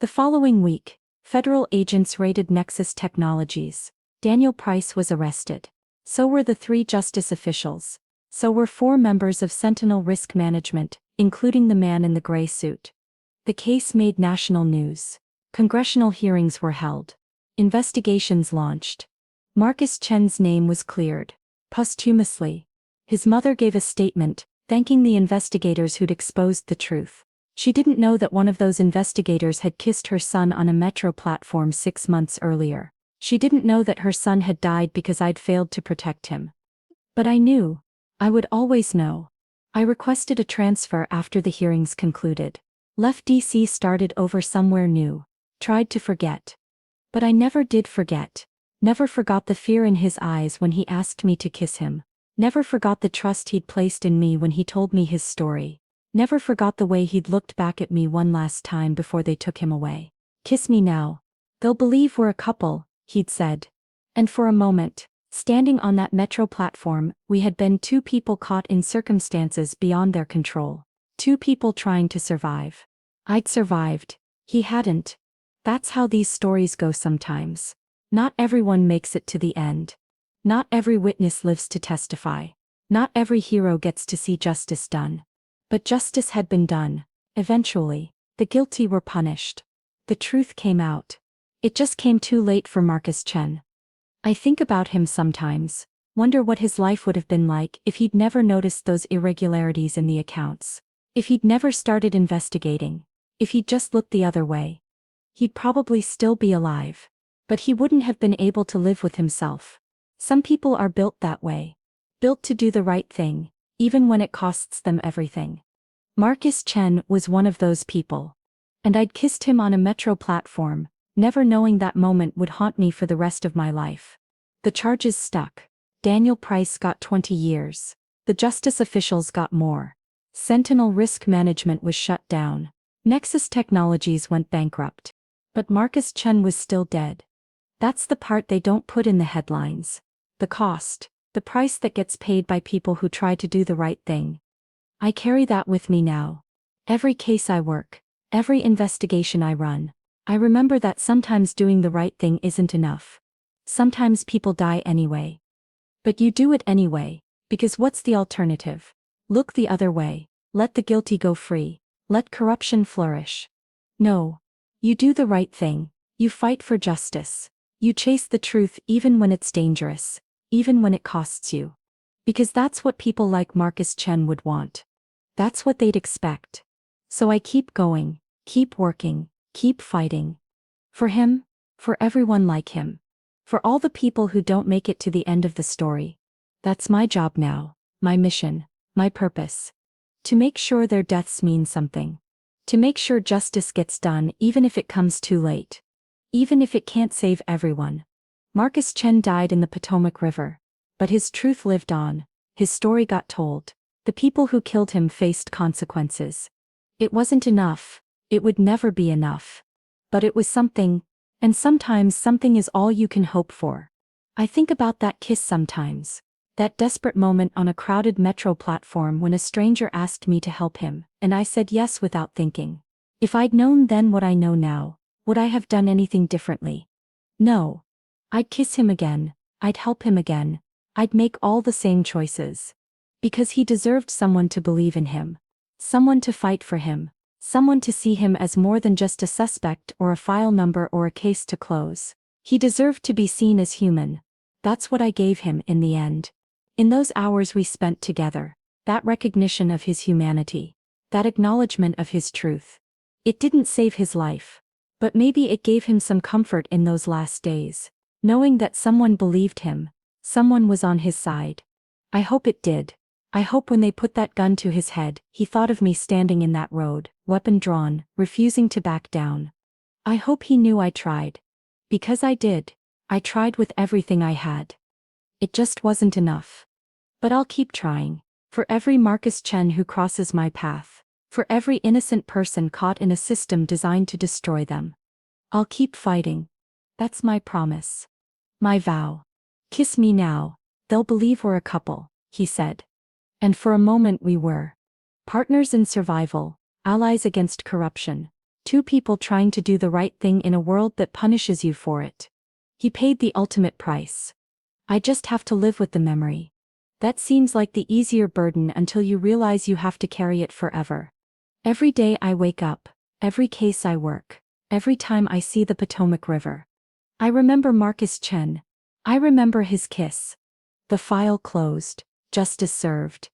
The following week, federal agents raided Nexus Technologies. Daniel Price was arrested. So were the 3 justice officials. So were 4 members of Sentinel Risk Management, including the man in the gray suit. The case made national news. Congressional hearings were held. Investigations launched. Marcus Chen's name was cleared. Posthumously. His mother gave a statement, thanking the investigators who'd exposed the truth. She didn't know that one of those investigators had kissed her son on a metro platform 6 months earlier. She didn't know that her son had died because I'd failed to protect him. But I knew. I would always know. I requested a transfer after the hearings concluded. Left DC, started over somewhere new. Tried to forget. But I never did forget. Never forgot the fear in his eyes when he asked me to kiss him. Never forgot the trust he'd placed in me when he told me his story. Never forgot the way he'd looked back at me one last time before they took him away. Kiss me now. They'll believe we're a couple, he'd said. And for a moment, standing on that metro platform, we had been 2 people caught in circumstances beyond their control. 2 people trying to survive. I'd survived. He hadn't. That's how these stories go sometimes. Not everyone makes it to the end. Not every witness lives to testify. Not every hero gets to see justice done. But justice had been done. Eventually, the guilty were punished. The truth came out. It just came too late for Marcus Chen. I think about him sometimes, wonder what his life would have been like if he'd never noticed those irregularities in the accounts. If he'd never started investigating. If he'd just looked the other way. He'd probably still be alive. But he wouldn't have been able to live with himself. Some people are built that way. Built to do the right thing, even when it costs them everything. Marcus Chen was one of those people. And I'd kissed him on a metro platform, never knowing that moment would haunt me for the rest of my life. The charges stuck. Daniel Price got 20 years. The justice officials got more. Sentinel Risk Management was shut down. Nexus Technologies went bankrupt. But Marcus Chen was still dead. That's the part they don't put in the headlines. The cost, the price that gets paid by people who try to do the right thing. I carry that with me now. Every case I work, every investigation I run, I remember that sometimes doing the right thing isn't enough. Sometimes people die anyway. But you do it anyway, because what's the alternative? Look the other way. Let the guilty go free. Let corruption flourish. No. You do the right thing. You fight for justice. You chase the truth even when it's dangerous, even when it costs you. Because that's what people like Marcus Chen would want. That's what they'd expect. So I keep going, keep working, keep fighting. For him, for everyone like him. For all the people who don't make it to the end of the story. That's my job now, my mission, my purpose. To make sure their deaths mean something. To make sure justice gets done even if it comes too late. Even if it can't save everyone. Marcus Chen died in the Potomac River. But his truth lived on. His story got told. The people who killed him faced consequences. It wasn't enough. It would never be enough. But it was something, and sometimes something is all you can hope for. I think about that kiss sometimes. That desperate moment on a crowded metro platform when a stranger asked me to help him, and I said yes without thinking. If I'd known then what I know now, would I have done anything differently? No. I'd kiss him again, I'd help him again, I'd make all the same choices. Because he deserved someone to believe in him. Someone to fight for him. Someone to see him as more than just a suspect or a file number or a case to close. He deserved to be seen as human. That's what I gave him in the end. In those hours we spent together, that recognition of his humanity, that acknowledgement of his truth. It didn't save his life. But maybe it gave him some comfort in those last days, knowing that someone believed him, someone was on his side. I hope it did. I hope when they put that gun to his head, he thought of me standing in that road, weapon drawn, refusing to back down. I hope he knew I tried. Because I did. I tried with everything I had. It just wasn't enough. But I'll keep trying. For every Marcus Chen who crosses my path. For every innocent person caught in a system designed to destroy them. I'll keep fighting. That's my promise. My vow. Kiss me now. They'll believe we're a couple, he said. And for a moment we were. Partners in survival, allies against corruption. Two people trying to do the right thing in a world that punishes you for it. He paid the ultimate price. I just have to live with the memory. That seems like the easier burden until you realize you have to carry it forever. Every day I wake up, every case I work, every time I see the Potomac River. I remember Marcus Chen. I remember his kiss. The file closed, justice served.